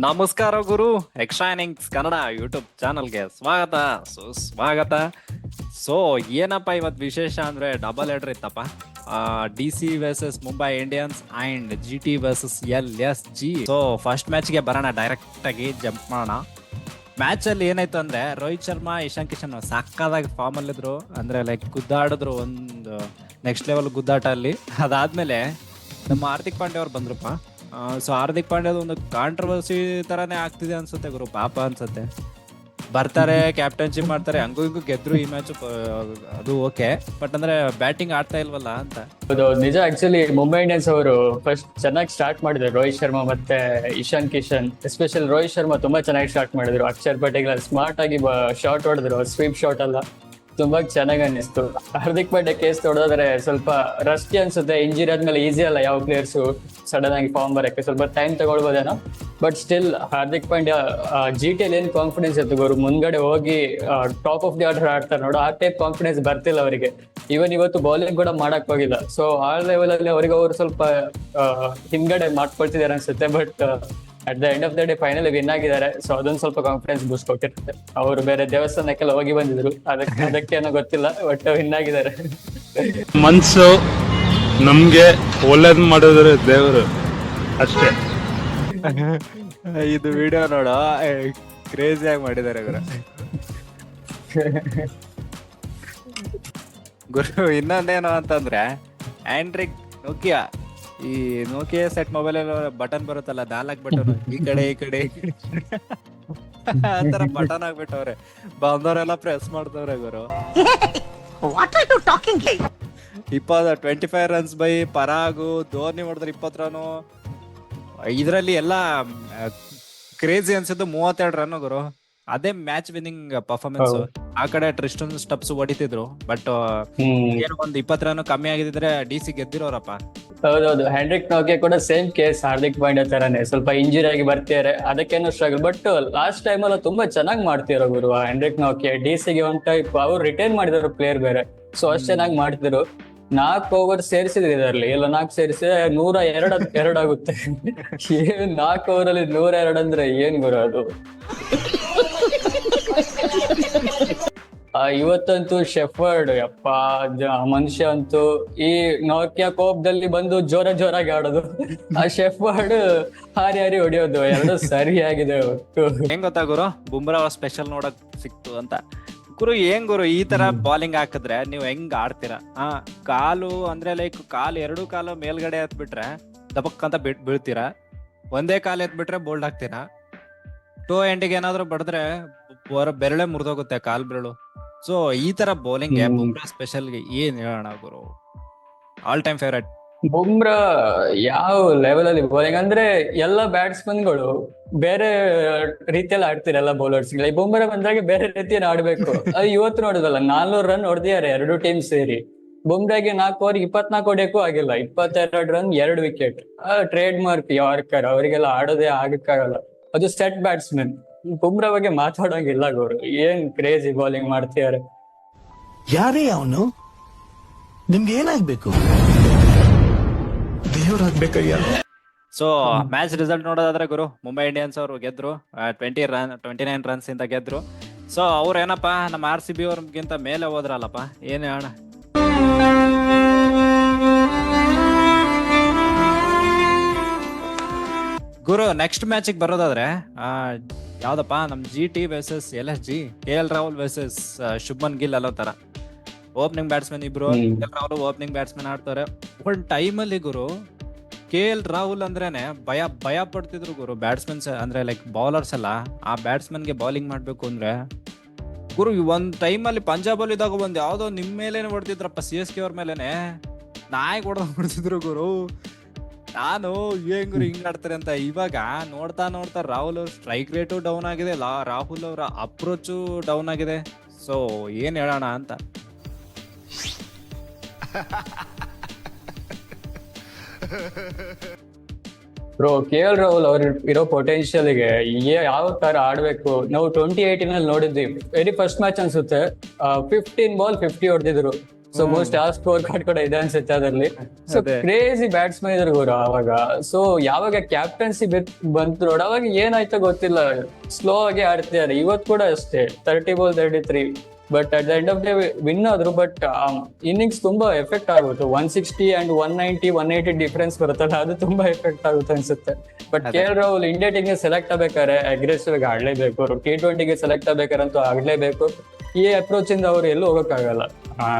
ನಮಸ್ಕಾರ ಗುರು. ಎಕ್ಸ್ಟ್ರಾನಿಂಗ್ಸ್ ಕನ್ನಡ ಯೂಟ್ಯೂಬ್ ಚಾನಲ್ಗೆ ಸ್ವಾಗತ ಸುಸ್ವಾಗತ. ಸೊ ಏನಪ್ಪ ಇವತ್ತು ವಿಶೇಷ ಅಂದ್ರೆ ಡಬಲ್ ಹೆಡರ್ ಇತ್ತಪ್ಪ. DC versus Mumbai Indians and GT versus LSG. So first ಮ್ಯಾಚ್ಗೆ ಬರೋಣ, ಡೈರೆಕ್ಟ್ ಆಗಿ ಜಂಪ್ ಮಾಡೋಣ. ಮ್ಯಾಚ್ ಅಲ್ಲಿ ಏನಾಯ್ತು ಅಂದ್ರೆ ರೋಹಿತ್ ಶರ್ಮಾ, ಇಶಾನ್ ಕಿಶನ್ ಸಕ್ಕದಾಗಿ ಫಾರ್ಮ್ ಅಲ್ಲಿದ್ರು. ಅಂದ್ರೆ ಲೈಕ್ ಗುದ್ದಾಡಿದ್ರು, ಒಂದು ನೆಕ್ಸ್ಟ್ ಲೆವೆಲ್ ಗುದ್ದಾಟ ಅಲ್ಲಿ. ಅದಾದ್ಮೇಲೆ ನಮ್ಮ ಹಾರ್ದಿಕ್ ಪಾಂಡ್ಯ ಅವ್ರು ಬಂದ್ರಪ್ಪ. ಸೊ ಹಾರ್ದಿಕ್ ಪಾಂಡ್ಯದ ಒಂದು ಕಾಂಟ್ರವರ್ಸಿ ತರಾನೇ ಆಗ್ತಿದೆ ಅನ್ಸುತ್ತೆ ಗುರು, ಪಾಪ ಅನ್ಸುತ್ತೆ. ಬರ್ತಾರೆ, ಕ್ಯಾಪ್ಟನ್ಶಿಪ್ ಮಾಡ್ತಾರೆ, ಹಂಗೂ ಹಿಂಗೂ ಗೆದ್ರು ಈ ಮ್ಯಾಚ್, ಅದು ಓಕೆ. ಬಟ್ ಅಂದ್ರೆ ಬ್ಯಾಟಿಂಗ್ ಆಡ್ತಾ ಇಲ್ವಲ್ಲ ಅಂತ. ಹೌದು, ನಿಜ. ಆಕ್ಚುಲಿ ಮುಂಬೈ ಇಂಡಿಯನ್ಸ್ ಅವರು ಫಸ್ಟ್ ಚೆನ್ನಾಗಿ ಸ್ಟಾರ್ಟ್ ಮಾಡಿದ್ರು. ರೋಹಿತ್ ಶರ್ಮಾ ಮತ್ತೆ ಇಶಾನ್ ಕಿಶನ್, ಎಸ್ಪೆಷಲ್ ರೋಹಿತ್ ಶರ್ಮಾ ತುಂಬಾ ಚೆನ್ನಾಗಿ ಸ್ಟಾರ್ಟ್ ಮಾಡಿದ್ರು. ಅಕ್ಷರ್ ಪಟೇಲ್ ಸ್ಮಾರ್ಟ್ ಆಗಿ ಶಾಟ್ ಹೊಡೆದ್ರು, ಸ್ವೀಪ್ ಶಾಟ್ ಅಲ್ಲ, ತುಂಬಾ ಚೆನ್ನಾಗಿ ಅನ್ನಿಸ್ತು. ಹಾರ್ದಿಕ್ ಪಾಂಡ್ಯ ಕೇಸ್ ತೊಡೋದ್ರೆ ಸ್ವಲ್ಪ ರಸ್ಟಿ ಅನ್ಸುತ್ತೆ. ಇಂಜುರಿ ಆದ್ಮೇಲೆ ಈಸಿ ಅಲ್ಲ ಯಾವ ಪ್ಲೇಯರ್ಸ್ ಸಡನ್ ಆಗಿ ಫಾರ್ಮ್ ಬರಕ್ಕೆ, ಸ್ವಲ್ಪ ಟೈಮ್ ತಗೊಳ್ಬೋದೇನೋ. But still Hardik Pandya GT ಏನ್ ಕಾನ್ಫಿಡೆನ್ಸ್ ಇತ್ತು ಗುರು, ಮುಂದ್ಗಡೆ ಹೋಗಿ ಟಾಪ್ ಆಫ್ ದಿ ಆರ್ಡರ್ ಆಡ್ತಾರೆ ನೋಡು, ಆ ಟೈಪ್ ಕಾನ್ಫಿಡೆನ್ಸ್ ಬರ್ತಿಲ್ಲ ಅವರಿಗೆ. ಇವನ್ ಇವತ್ತು ಬೌಲಿಂಗ್ ಕೂಡ ಮಾಡಕ್ ಹೋಗಿಲ್ಲ. ಸೊ ಆ ಲೆವೆಲ್ ಅಲ್ಲಿ ಅವರಿಗೆ ಅವರು ಸ್ವಲ್ಪ ಹಿಂದ್ಗಡೆ ಮಾಡ್ಕೊಳ್ತಿದ್ದಾರೆ ಅನ್ಸುತ್ತೆ. But at the end of the day final win ಆಗಿದ್ದಾರೆ. ಸೊ ಅದೊಂದು ಸ್ವಲ್ಪ ಕಾನ್ಫಿಡೆನ್ಸ್ ಬೂಸ್ಟ್ ಕೊಟ್ಟಿರುತ್ತೆ. ಅವರು ಬೇರೆ ದೇವಸ್ಥಾನಕ್ಕೆಲ್ಲ ಹೋಗಿ ಬಂದಿದ್ರು, ಅದಕ್ಕೇನೋ ಗೊತ್ತಿಲ್ಲ, ಬಟ್ ವಿನ್ ಆಗಿದ್ದಾರೆ. ಮನ್ಸು ನಮ್ಗೆ ಒಳ್ಳೇದ್ ಮಾಡಿದ್ರೆ ದೇವರು ಅಷ್ಟೇ. ಇದು ವಿಡಿಯೋ ನೋಡೋ, ಕ್ರೇಜಿ ಆಗಿ ಮಾಡಿದ್ದಾರೆ ಗುರು. ಗುರು ಇನ್ನೊಂದೇನು ಅಂತಂದ್ರೆ ಆಂಡ್ರಿಕ್ ನೋಕಿಯಾ, ಈ ನೋಕಿಯಾ ಸೆಟ್ ಮೊಬೈಲ್ ಬಟನ್ ಬರುತ್ತಲ್ಲ, 4 ಬಟನ್, ಈ ಕಡೆ ಈ ಕಡೆ ಆತರ ಬಟನ್ ಆಗ್ಬಿಟ್ಟವ್ರೆ. ಬಂದವರೆಲ್ಲ ಪ್ರೆಸ್ ಮಾಡ್ತವ್ರೆ ಗುರು. 25 ರನ್ಸ್ ಬೈ ಪರಾಗು, ಧೋನಿ ಹೊಡೆದ್ರೆ 20 ರನ್. ಇದ್ರಲ್ಲಿ ಎಲ್ಲ ಕ್ರೇಜಿ ಅನ್ಸಿದ್ದು 32 ರನ್ ಗುರು. ಅದೇ ಮ್ಯಾಚ್ ವಿನ್ನಿಂಗ್ ಪರ್ಫಾರ್ಮೆನ್ಸ್. ಆ ಕಡೆ ಟ್ರಿಸ್ಟನ್ ಸ್ಟಬ್ಸ್ ಹೊಡಿತಿದ್ರು, ಬಟ್ ಏನೋ ಒಂದು 20 ರನ್ ಕಮ್ಮಿ ಆಗಿದ್ರೆ DC ಗೆದ್ದಿರೋರಪ್ಪ. ಹೌದೌದು, ಹ್ಯಾಂಡ್ರಿಕ್ ನೋಕಿಯಾ ಕೂಡ ಸೇಮ್ ಕೇಸ್ ಹಾರ್ದಿಕ್ ಪಾಂಡ್ಯ ತರಾನೇ, ಸ್ವಲ್ಪ ಇಂಜುರಿ ಆಗಿ ಬರ್ತಿದ್ದಾರೆ, ಅದಕ್ಕೇನು ಸ್ಟ್ರಗಲ್. ಬಟ್ ಲಾಸ್ಟ್ ಟೈಮ್ ಎಲ್ಲ ತುಂಬಾ ಚೆನ್ನಾಗಿ ಮಾಡ್ತಿರೋ ಗುರು ಹ್ಯಾಂಡ್ರಿಕ್ ನೋಕಿಯಾ. DC ಗೆ ಒಂದ್ ಟೈಪ್ ಅವ್ರು ರಿಟೈನ್ ಮಾಡಿದ್ರು ಪ್ಲೇಯರ್ ಬೇರೆ, ಸೊ ಅಷ್ಟ್ ಚೆನ್ನಾಗಿ ಮಾಡ್ತಿದ್ರು. 4 ಓವರ್ ಸೇರಿಸಿದ್ರು ಇದರಲ್ಲಿ, ಎಲ್ಲ 4 ಸೇರಿಸಿದ್ರೆ 102 ಆಗುತ್ತೆ. ಏನ್ 4 ಓವರ್ ಅಲ್ಲಿ 102 ಅಂದ್ರೆ ಏನ್ ಗುರು ಅದು. ಇವತ್ತಂತೂ ಶೆಫರ್ಡ್ ಯಪ್ಪ, ಮನುಷ್ಯ ಅಂತೂ ಈ ನೋಕಿಯಾ ಕೋಪದಲ್ಲಿ ಬಂದು ಜೋರಾಗಿ ಆಡೋದು, ಆ ಶೆಫರ್ಡ್ ಹಾರಿ ಹೊಡಿಯೋದು, ಎರಡು ಸರಿಯಾಗಿದೆ. ಹೆಂಗ್ ಗೊತ್ತಾ ಗುರು, ಬುಮ್ರಾ ಸ್ಪೆಷಲ್ ನೋಡಕ್ ಸಿಕ್ತು ಅಂತ. ಗುರು ಏನ್ ಗುರು, ಈ ತರ ಬಾಲಿಂಗ್ ಹಾಕಿದ್ರೆ ನೀವು ಹೆಂಗ್ ಆಡ್ತೀರಾ? ಕಾಲು ಅಂದ್ರೆ ಲೈಕ್ ಎರಡು ಕಾಲು ಮೇಲ್ಗಡೆ ಎತ್ಬಿಟ್ರೆ ದಬಕ್ ಅಂತ ಬೀಳ್ತೀರಾ, ಒಂದೇ ಕಾಲು ಎತ್ಬಿಟ್ರೆ ಬೋಲ್ಡ್ ಹಾಕ್ತೀರಾ. ಟೋ ಎಂಡಿಗೆ ಏನಾದ್ರು ಬಡದ್ರೆ ಬೆರಳೆ ಮುರಿದೋಗುತ್ತೆ, ಕಾಲ್ ಬೆರಳು. ಸೊ ಈ ತರ ಬೌಲಿಂಗ್ ಬುಮ್ರಾ ಸ್ಪೆಷಲ್ ಗೆ ಏನ್ ಹೇಳೋಣ ಗುರು, ಆಲ್ ಟೈಮ್ ಫೇವರೇಟ್. ಬುಮ್ರಾ ಯಾವ ಲೆವೆಲ್ ಅಲ್ಲಿ ಬೌಲಿಂಗ್ ಅಂದ್ರೆ, ಎಲ್ಲ ಬ್ಯಾಟ್ಸ್ಮನ್ಗಳು ಬೇರೆ ರೀತಿಯಲ್ಲಿ ಆಡ್ತಾರೆ, ಎಲ್ಲ ಬೌಲರ್ಸ್. ಬುಮ್ರಾ ಬಂದಾಗ ಬೇರೆ ರೀತಿಯಲ್ಲಿ ಆಡ್ಬೇಕು. ಅದು ಇವತ್ತು ನೋಡುದಲ್ಲ, 400 ರನ್ ಹೊಡೆದಿದ್ದಾರೆ 2 ಟೀಮ್ ಸೇರಿ. ಬುಮ್ರಾಗೆ 4 ಓವರ್ 24 ಹೊಡೆಯಕ್ಕೂ ಆಗಿಲ್ಲ, 22 run 2 wicket. Trade mark yorker, ಅವರಿಗೆಲ್ಲ ಆಡೋದೇ ಆಗಕ್ಕಾಗಲ್ಲ, ಅದು ಸೆಟ್ ಬ್ಯಾಟ್ಸ್ಮನ್. ಬುಮ್ರಾ ಬಗ್ಗೆ ಮಾತಾಡೋಂಗಿಲ್ಲ ಗೌರು, ಏನ್ ಕ್ರೇಜಿ ಬೌಲಿಂಗ್ ಮಾಡ್ತಿದ್ದಾರೆ. ಯಾರೇ ಅವನು, ನಿಮ್ಗೆ ಏನಾಗ್ಬೇಕು? ದೇವರಾಗ್ಬೇಕಯ್ಯ. ಸೊ ಮ್ಯಾಚ್ ರಿಸಲ್ಟ್ ನೋಡೋದಾದ್ರೆ ಗುರು, ಮುಂಬೈ ಇಂಡಿಯನ್ಸ್ ಅವರು ಗೆದ್ರು, 29 ರನ್ಸ್ ಇಂದ ಗೆದ್ರು. ಸೊ ಅವ್ರ ಏನಪ್ಪ ನಮ್ಮ RCB ಅವ್ರಿಗಿಂತ ಮೇಲೆ ಹೋದ್ರಲ್ಲಪ್ಪ, ಏನ್ ಹೇಳೋಣ. ಗುರು ನೆಕ್ಸ್ಟ್ ಮ್ಯಾಚಿಗೆ ಬರೋದಾದ್ರೆ ಯಾವ್ದಪ್ಪ, ನಮ್ GT versus LSG, KL Rahul versus Shubman Gill ಅಲ್ಲೋ ತರ. ಓಪನಿಂಗ್ ಬ್ಯಾಟ್ಸ್ಮನ್ ಇಬ್ರು, KL ರಾಹುಲ್ ಓಪನಿಂಗ್ ಬ್ಯಾಟ್ಸ್ಮನ್ ಆಡ್ತಾರೆ. ಒಂದ್ ಟೈಮ್ ಅಲ್ಲಿ ಗುರು KL ರಾಹುಲ್ ಅಂದ್ರೇನೆ ಭಯ ಪಡ್ತಿದ್ರು ಗುರು ಬ್ಯಾಟ್ಸ್ಮನ್ಸ್, ಅಂದ್ರೆ ಲೈಕ್ ಬೌಲರ್ಸ್ ಎಲ್ಲ. ಆ ಬ್ಯಾಟ್ಸ್ಮನ್ ಗೆ ಬೌಲಿಂಗ್ ಮಾಡ್ಬೇಕು ಅಂದ್ರೆ ಗುರು, ಒಂದ್ ಟೈಮ್ ಅಲ್ಲಿ ಪಂಜಾಬ್ ಅಲ್ಲಿ ಇದ್ದಾಗ ಒಂದ್ ಯಾವ್ದೋ ನಿಮ್ ಮೇಲೇನೆ ಹೊಡ್ತಿದ್ರಪ್ಪ, CSK ಅವ್ರ ಮೇಲೆನೆ ನಾಯಿ ಹೊಡ್ತಿದ್ರು ಗುರು. ನಾನು ಏನ್ ಗುರು ಹಿಂಗ್ ಆಡ್ತಾರೆ ಅಂತ. ಇವಾಗ ನೋಡ್ತಾ ರಾಹುಲ್ ಅವ್ರ ಸ್ಟ್ರೈಕ್ ರೇಟು ಡೌನ್ ಆಗಿದೆ, ರಾಹುಲ್ ಅವರ ಅಪ್ರೋಚು ಡೌನ್ ಆಗಿದೆ. ಸೊ ಏನ್ ಹೇಳೋಣ ಅಂತ. ಬ್ರೋ, KL ರಾಹುಲ್ ಅವ್ರ ಇರೋ ಪೊಟೆನ್ಶಿಯಲ್ ಗೆ ಯಾವ ತರ ಆಡ್ಬೇಕು ನಾವು 2018 ಅಲ್ಲಿ ನೋಡಿದ್ವಿ. ವೆರಿ ಫಸ್ಟ್ ಮ್ಯಾಚ್ ಅನ್ಸುತ್ತೆ, 15 ಬಾಲ್ 50 ಹೊಡೆದಿದ್ರು. ಸೊ ಮೋಸ್ಟ್ ಆ ಸ್ಕೋರ್ ಕಾರ್ಡ್ ಕೂಡ ಇದೆ ಅನ್ಸುತ್ತೆ ಅದರಲ್ಲಿ. ಸೊ ಅದೇ. ಕ್ರೇಜಿ ಬ್ಯಾಟ್ಸ್ಮನ್ ಇದ್ರು ಗುರು ಅವಾಗ. ಸೊ ಯಾವಾಗ ಕ್ಯಾಪ್ಟನ್ಸಿ ಬಂತು ನೋಡ, ಅವಾಗ ಏನಾಯ್ತೋ ಗೊತ್ತಿಲ್ಲ, ಸ್ಲೋ ಆಗಿ ಆಡ್ತಿದ್ದಾರೆ. ಇವತ್ತು ಕೂಡ ಅಷ್ಟೇ 30 ball 33, but at the end of day win ಆದ್ರು. ಬಟ್ ಇನ್ನಿಂಗ್ಸ್ ತುಂಬಾ ಎಫೆಕ್ಟ್ ಆಗುತ್ತೆ. 160 ಅಂಡ್ 190 180 ಡಿಫರೆನ್ಸ್ ಬರುತ್ತಲ್ಲ, ಅದು ತುಂಬಾ ಎಫೆಕ್ಟ್ ಆಗುತ್ತೆ ಅನ್ಸುತ್ತೆ. But K L Rahul India team ಗೆ ಸೆಲೆಕ್ಟ್ ಆಗ್ಬೇಕಾದ್ರೆ ಅಗ್ರೆಸಿವ್ ಆಗಿ ಆಡ್ಲೇಬೇಕು. T20 select ಆಗ್ಬೇಕಾರಂತೂ ಆಗ್ಲೇಬೇಕು. ಈ ಅಪ್ರೋಚ್ ಇಂದ ಅವ್ರು ಎಲ್ಲೂ ಹೋಗಕ್ಕಾಗಲ್ಲ.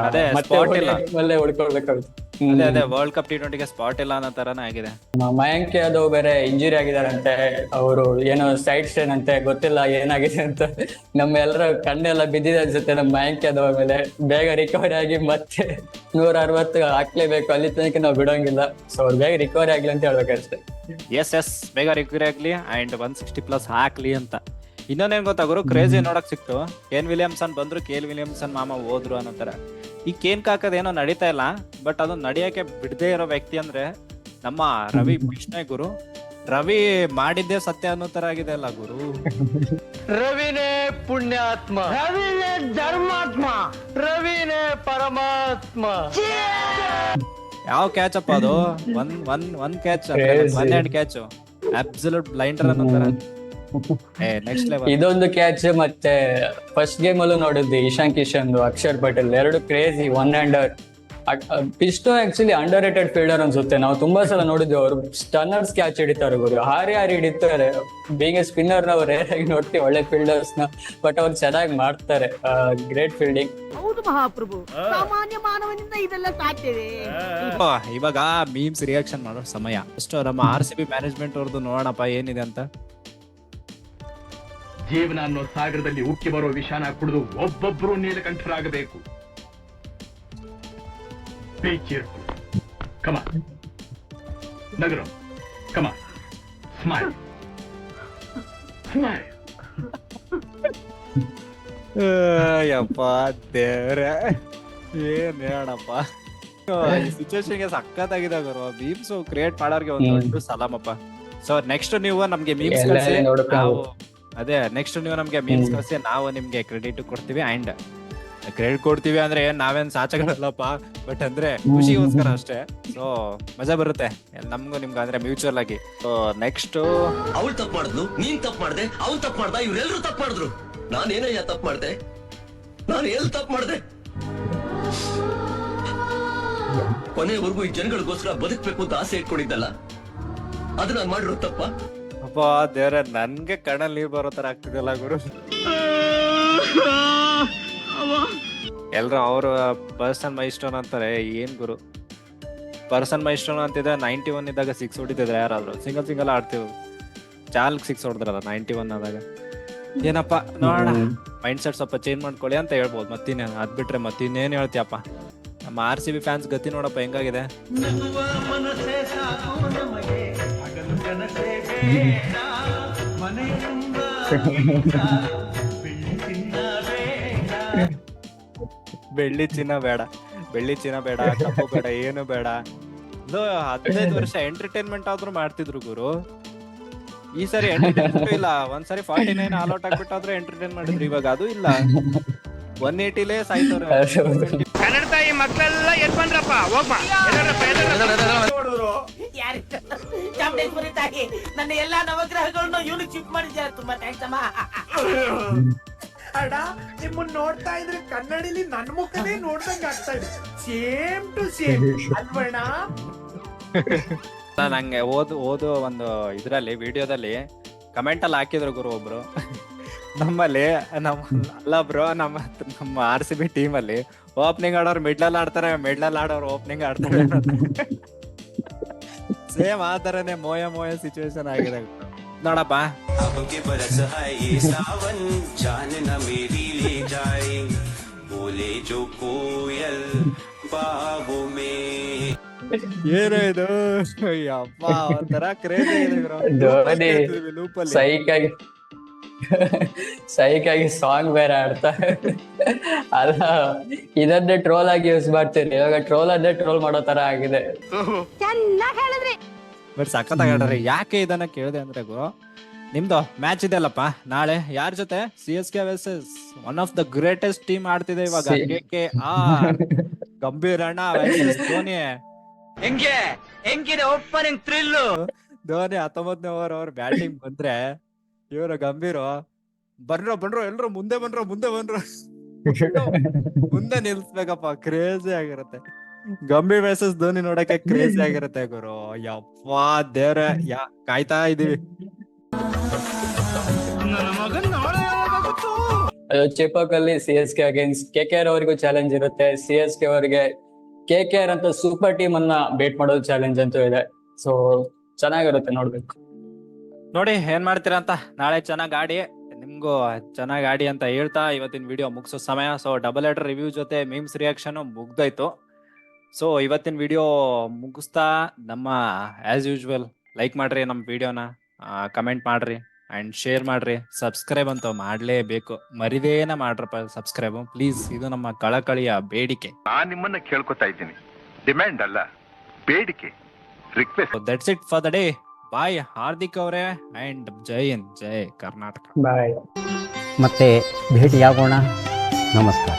ಅದೇ, ಮತ್ತೆ spot ಇಲ್ಲ. ಅಲ್ಲೇ ಉಳ್ಕೊಳ್ಬೇಕಾಗುತ್ತೆ. ಅದೇ ವರ್ಲ್ಡ್ ಕಪ್ T20 ಸ್ಪಾಟ್ ಇಲ್ಲ ಅನ್ನೋ ತರನೇ ಆಗಿದೆ. ಮಯಾಂಕ್ ಯಾದವ್ ಬೇರೆ ಇಂಜುರಿ ಆಗಿದಾರಂತೆ. ಅವರು ಏನೋ ಸೈಡ್ ಸ್ಟೇನ್ ಅಂತೆ, ಗೊತ್ತಿಲ್ಲ ಏನಾಗಿದೆ ಅಂತ. ನಮ್ಮ ಎಲ್ಲರ ಕಣ್ಣೆಲ್ಲ ಬಿದ್ದಿದೆ ಅನ್ಸುತ್ತೆ ನಮ್ಮ ಮಯಾಂಕ್ ಯಾದವ್ ಮೇಲೆ. ಬೇಗ ರಿಕವರಿ ಆಗಿ ಮತ್ತೆ 160 ಹಾಕ್ಲೇಬೇಕು, ಅಲ್ಲಿ ತನಕ ನಾವು ಬಿಡೋಂಗಿಲ್ಲ. ಸೊ ಅವ್ರು ಬೇಗ ರಿಕವರಿ ಆಗ್ಲಿ ಅಂತ ಹೇಳ್ಬೇಕಷ್ಟೇ. ಎಸ್ ಬೇಗ ರಿಕವರಿ ಆಗ್ಲಿ ಅಂಡ್ 160+ ಹಾಕ್ಲಿ ಅಂತ. ಇನ್ನೊಂದೇನ್ ಗೊತ್ತಾ ಗುರು, ಕ್ರೇಜಿ ನೋಡಕ್ ಸಿಕ್ತು. ಕೇನ್ ವಿಲಿಯಮ್ಸನ್ ಬಂದ್ರು, ಕೇನ್ ವಿಲಿಯಮ್ಸನ್ ಮಾಮ ಹೋದ್ರು ಅನ್ನೋ ತರ. ಈ ಕೇನ್ ಕಾಕದ ಏನೋ ನಡೀತಾ ಇಲ್ಲ, ಬಟ್ ಅದು ನಡಿಯಕ್ಕೆ ಬಿಡದೇ ಇರೋ ವ್ಯಕ್ತಿ ಅಂದ್ರೆ ನಮ್ಮ ರವಿ ಬಿಷ್ಣಯ್ ಗುರು. ರವಿ ಮಾಡಿದ್ದೇ ಸತ್ಯ ಅನ್ನೋ ತರ ಆಗಿದೆ ಅಲ್ಲ ಗುರು. ರವಿನೇ ಪುಣ್ಯಾತ್ಮ, ರವಿನೇ ಧರ್ಮಾತ್ಮ, ರವಿನೇ ಪರಮಾತ್ಮ. ಯಾವ ಕ್ಯಾಚ್ ಅಪ್ಪ ಅದು? One catch, one hand catch, absolute blinder ಅನ್ನೋ ತರ. Next level. ಇದೊಂದು ಕ್ಯಾಚ್, ಮತ್ತೆ ಫಸ್ಟ್ ಗೇಮ್ ಅಲ್ಲೂ ನೋಡಿದ್ವಿ ಇಶಾನ್ ಕಿಶನ್, ಅಕ್ಷರ್ ಪಟೇಲ್ ಎರಡು ಕ್ರೇಜಿ ಒನ್ ಹ್ಯಾಂಡರ್. ಇಷ್ಟು ಆಕ್ಚುಲಿ ಅಂಡರ್ ರೇಟೆಡ್ ಫೀಲ್ಡರ್ ಅನ್ಸುತ್ತೆ. ನಾವು ತುಂಬಾ ಸಲ ನೋಡಿದ್ವಿ ಅವರು ಸ್ಟನ್ನರ್ಸ್ ಕ್ಯಾಚ್ ಹಿಡಿತಾರೆ ಗುರು, ಹಾರಿ ಹಿಡಿತಾರೆ. ಬೀಂಗ್ ಎ ಸ್ಪಿನ್ನರ್ ನಾವು ರೇರ್ ಆಗಿ ನೋಡ್ತೀವಿ ಒಳ್ಳೆ ಫೀಲ್ಡರ್ಸ್ ನ, ಬಟ್ ಅವ್ರು ಚೆನ್ನಾಗಿ ಮಾಡ್ತಾರೆ. Great fielding. ಹೌದು ಮಹಾಪ್ರಭು, ಸಾಮಾನ್ಯ ಮಾನವನಿಂದ ಇದೆಲ್ಲ ಸಾಧ್ಯವೇ? ಇವಾಗ ಮೀಮ್ಸ್ ರಿಯಾಕ್ಷನ್ ಮಾಡೋ ಸಮಯ. ಅಷ್ಟು ನಮ್ಮ RCB ಮ್ಯಾನೇಜ್ಮೆಂಟ್ ಅವ್ರದ್ದು ನೋಡೋಣಪ್ಪ ಏನಿದೆ ಅಂತ. ಜೀವನ ಅನ್ನೋ ಸಾಗರದಲ್ಲಿ ಉಕ್ಕಿ ಬರೋ ವಿಷಾನ ಕುಡಿದು ಒಬ್ಬೊಬ್ಬರು ನೀಲಕಂಠರಾಗಬೇಕು. ಕಮ ನಗರ, ಕಮ ಸ್ಮೈಲ್ ಸ್ಮೈಲ್. ಯಪ್ಪ ದೇವ್ರೆ, ಏನ್ ಹೇಳಪ್ಪ. ಸಿಚುವೇಶನ್ಗೆ ಸಖತ್ತಾಗಿದೆ ಗುರು. ಮೀಮ್ಸ್ ಕ್ರಿಯೇಟ್ ಮಾಡೋರ್ಗೆ ಒಂದು ದೊಡ್ಡ ಸಲಾಮಪ್ಪ. ಸೊ ನೆಕ್ಸ್ಟ್ ನೀವು ನಮ್ಗೆ ಮೀಮ್ಸ್ ಕಳಿಸಿ, ನಾವು ಅದೇ ನೆಕ್ಸ್ಟ್ ನೀವು ನಮ್ಗೆ ಮೀಮ್ಸ್ ಕಳಿಸಿ, ನಾವು ನಿಮ್ಗೆ ಕ್ರೆಡಿಟ್ ಕೊಡ್ತೀವಿ. ಅಂಡ್ ಕ್ರೆಡಿಟ್ ಕೊಡ್ತೀವಿ ಅಂದ್ರೆ ನಾವೇನ್ ಸಾಚಗಳಲ್ಲಪ್ಪ, ಬಟ್ ಅಂದ್ರೆ ಖುಷಿಗೋಸ್ಕರ ಅಷ್ಟೇ. ಸೊ ಮಜಾ ಬರುತ್ತೆ ನಮ್ಗೂ ನಿಮ್ಗೆ, ಅಂದ್ರೆ ಮ್ಯೂಚುವಲ್ ಆಗಿ. ಸೊ ನೆಕ್ಸ್ಟ್ ಅವಳು ತಪ್ಪು ಮಾಡಿದ್ಲು, ನೀನ್ ತಪ್ಪು ಮಾಡ್ದೆ, ಅವ್ನು ತಪ್ಪು ಮಾಡ್ದ, ಇವ್ರೆಲ್ರು ತಪ್ಪು ಮಾಡಿದ್ರು. ನಾನೇನಯ್ಯ ತಪ್ಪು ಮಾಡ್ದೆ? ನಾನು ಎಲ್ಲಿ ತಪ್ಪು ಮಾಡ್ದೆ? ಕೊನೆವರೆಗೂ ಈ ಜನಗಳಿಗೋಸ್ಕರ ಬದುಕ್ಬೇಕು ಅಂತ ಆಸೆ ಇಟ್ಕೊಂಡಿದ್ದಲ್ಲ, ಅದು ನಾನು ಮಾಡಿರೋ ತಪ್ಪ? ಅಪ್ಪ ದೇವ್ರೆ, ನನ್ಗೆ ಕಣ್ಣಲ್ಲಿ ನೀರ್ ಬರೋ ತರ ಆಗ್ತಿದೆಲ್ಲ ಗುರು. ಎಲ್ರು ಅವ್ರ ಪರ್ಸನ್ ಮೈ ಸ್ಟೋನ್ ಅಂತಾರೆ. ಏನ್ ಗುರು ಪರ್ಸನ್ ಮೈ ಸ್ಟೋನ್ ಅಂತಿದೆ. 91 ಇದ್ದಾಗ 6 ಹೊಡಿತಿದ್ರೆ ಯಾರಾದ್ರು ಸಿಂಗಲ್ ಆಡ್ತೀವಿ. ಚಾಲ್ಕ್ 6 ಹೊಡೆದ್ರಲ್ಲ 91 ಆದಾಗ. ಏನಪ್ಪ ನೋಡೋಣ, ಮೈಂಡ್ ಸೆಟ್ ಸ್ವಲ್ಪ ಚೇಂಜ್ ಮಾಡ್ಕೊಳ್ಳಿ ಅಂತ ಹೇಳ್ಬೋದು. ಮತ್ತಿನ್ನೇನು ಅದ್ ಬಿಟ್ರೆ ಮತ್ತಿನ್ನೇನು ಹೇಳ್ತೀಯಪ್ಪ. ನಮ್ಮ RCB ಫ್ಯಾನ್ಸ್ ಗತಿ ನೋಡಪ್ಪ ಹೆಂಗಾಗಿದೆ. ಬೆಳ್ಳಿ ಚಿನ್ನ ಬೇಡ, ಕಪ್ಪು ಬೇಡ, ಏನು ಬೇಡ. 15 ವರ್ಷ ಎಂಟರ್ಟೈನ್ಮೆಂಟ್ ಆದ್ರೂ ಮಾಡ್ತಿದ್ರು ಗುರು. ಈ ಸರಿ ಎಂಟರ್ಟೈನ್ಮೆಂಟ್ ಇಲ್ಲ. ಒಂದ್ಸರಿ 49 ಆಲ್ ಔಟ್ ಆಗ್ಬಿಟ್ಟಾದ್ರೂ ಎಂಟರ್ಟೈನ್ ಮಾಡಿದ್ರು. ಇವಾಗ ಅದು ಇಲ್ಲ, 180ಲೇ ಸಾಯ್ತವ್ರೆ. ಕನ್ನಡ ತಾಯಿ ಮಕ್ಕಳೆಲ್ಲ ಎದ್ ಬಂದ್ರಪ್ಪ, ಹೋಗ್ಬಾ. ಚಾಮುಂಡೇಶ್ವರಿ ತಾಯಿ ನನ್ನ ಎಲ್ಲಾ ನವಗ್ರಹಗಳನ್ನು ಇವನು ಚಿಪ್ ಮಾಡಿದ್ಯಾ, ತುಂಬಾ ಥ್ಯಾಂಕ್ಸ್ ಅಮ್ಮ. ಅಡ ನಿಮ್ಮನ್ನ ನೋಡ್ತಾ ಇದ್ರೆ ಕನ್ನಡಿಲಿ ನನ್ ಮುಖನೇ ನೋಡ್ದಂಗ ಆಗ್ತಾ ಇದೆ. ಸೇಮ್ ಟು ಸೇಮ್ ಅಲ್ವಣ್ಣ? ನಂಗೆ ಓದು ಒಂದು ಇದ್ರಲ್ಲಿ ವಿಡಿಯೋದಲ್ಲಿ ಕಮೆಂಟ್ ಅಲ್ಲಿ ಹಾಕಿದ್ರು ಗುರು ಒಬ್ರು, ನಮ್ಮಲ್ಲಿ ಅಲ್ಲ ಬ್ರೋ, ನಮ್ಮ RCB ಟೀಮ್ ಅಲ್ಲಿ ಓಪನಿಂಗ್ ಆಡೋರು ಮಿಡ್ಲಲ್ಲಿ ಆಡ್ತಾರೆ, ಮಿಡ್ಲಲ್ಲಿ ಆಡೋರು ಓಪನಿಂಗ್ ಆಡ್ತಾರೆ. ಸೇಮ್ ಆ ತರನೇ ಮೋಯ ಸಿಚುವೇಶನ್ ಆಗಿದೆ ನೋಡಪ್ಪ. ಏನು ಇದು ಅಪ್ಪ, ಒಂಥರ ಕ್ರೇಜಿ ಸೈಕಾಗಿ ಸಾಂಗ್ ಬೇರೆ ಆಡ್ತಾರೆ. ಅಲ್ಲ, ಇದನ್ನೇ ಟ್ರೋಲ್ ಆಗಿ ಯೂಸ್ ಮಾಡ್ತೀರಿ. ಇವಾಗ ಟ್ರೋಲ್ ಅದೇ ಟ್ರೋಲ್ ಮಾಡೋ ತರ ಆಗಿದೆ. ಬಟ್ ಸಖತ್ತಾಗಿ ಯಾಕೆ ಇದನ್ನ ಕೇಳಿದೆ ಅಂದ್ರೆ ಗುರು, ನಿಮ್ದು ಮ್ಯಾಚ್ ಇದೆ ಅಲ್ಲಪ್ಪ ನಾಳೆ. ಯಾರ ಜೊತೆ? CSK versus one of the greatest team ಆಡ್ತಿದೆ ಇವಾಗ, KKR. ಗಂಭೀರ್ ಅಣ್ಣ versus ಧೋನಿ. ಹೆಂಗಿದೆ ಓಪನಿಂಗ್ ಥ್ರಿಲ್ಲು. ಧೋನಿ 19ನೇ ಓವರ್ ಬ್ಯಾಟಿಂಗ್ ಬಂದ್ರೆ ಇವರು ಗಂಭೀರು ಬಂದ್ರು ಎಲ್ರು ಮುಂದೆ ಬಂದ್ರು ಮುಂದೆ ನಿಲ್ಸ್ಬೇಕಪ್ಪ. ಕ್ರೇಜಿ ಆಗಿರುತ್ತೆ. ಗಂಭೀರ್ ವರ್ಸಸ್ ಧೋನಿ ನೋಡಕ್ಕೆ ಕ್ರೇಜಿ ಆಗಿರುತ್ತೆ ಗುರು. ಯಪ್ಪ ದೇವ್ರೆ, ಕಾಯ್ತಾ ಇದೀವಿ. ಚೆಪಾಕ್ ಅಲ್ಲಿ CSK ಅಗೇನ್ಸ್ಟ್ KKR ಅವರಿಗೂ ಚಾಲೆಂಜ್ ಇರುತ್ತೆ. CSK ಅವರಿಗೆ KKR ಅಂತ ಸೂಪರ್ ಟೀಮ್ ಅನ್ನ ಬೇಟ್ ಮಾಡೋದು ಚಾಲೆಂಜ್ ಅಂತೂ ಇದೆ. ಸೊ ಚೆನ್ನಾಗಿರುತ್ತೆ ನೋಡ್ಬೇಕು. ನೋಡಿ ಏನ್ ಮಾಡ್ತೀರಾ ಅಂತ. ನಾಳೆ ಚೆನ್ನಾಗ್ ಆಡಿ, ನಿಮ್ಗೂ ಚೆನ್ನಾಗ್ ಆಡಿ ಅಂತ ಹೇಳ್ತಾ ಇವತ್ತಿನ ವಿಡಿಯೋ ಮುಗಿಸೋ ಸಮಯ. ಸೊ ಡಬಲ್ ಹೆಡರ್ ರಿವ್ಯೂ ಜೊತೆ ಮೀಮ್ಸ್ ರಿಯಾಕ್ಷನ್ ಮುಗ್ದೋಯ್ತು. ಸೊ ಇವತ್ತಿನ ವಿಡಿಯೋ ಮುಗಿಸ್ತಾ ನಮ್ಮ ಆಸ್ ಯೂಶುವಲ್ ಲೈಕ್ ಮಾಡ್ರಿ ನಮ್ಮ ವಿಡಿಯೋನ, ಕಮೆಂಟ್ ಮಾಡ್ರಿ ಅಂಡ್ ಶೇರ್ ಮಾಡ್ರಿ. ಸಬ್ಸ್ಕ್ರೈಬ್ ಅಂತ ಮಾಡ್ಲೇಬೇಕು, ಮರಿದೇನ ಮಾಡ್ರಪ್ಪ ಸಬ್ಸ್ಕ್ರೈಬ್ ಪ್ಲೀಸ್. ಇದು ನಮ್ಮ ಕಳಕಳಿಯ ಬೇಡಿಕೆ. ನಾನ್ ನಿಮ್ಮನ್ನ ಕೇಳ್ಕೊತಾ ಇದ್ದೀನಿ, ಡಿಮ್ಯಾಂಡ್ ಅಲ್ಲ, ಬೇಡಿಕೆ, request. That's it for the day. Bye Hardik ಅವರೇ ಅಂಡ್ ಜೈ ಹಿಂದ್, ಜೈ ಕರ್ನಾಟಕ. ಬಾಯ್. ಮತ್ತೆ ಭೇಟಿಯಾಗೋಣ. ನಮಸ್ಕಾರ.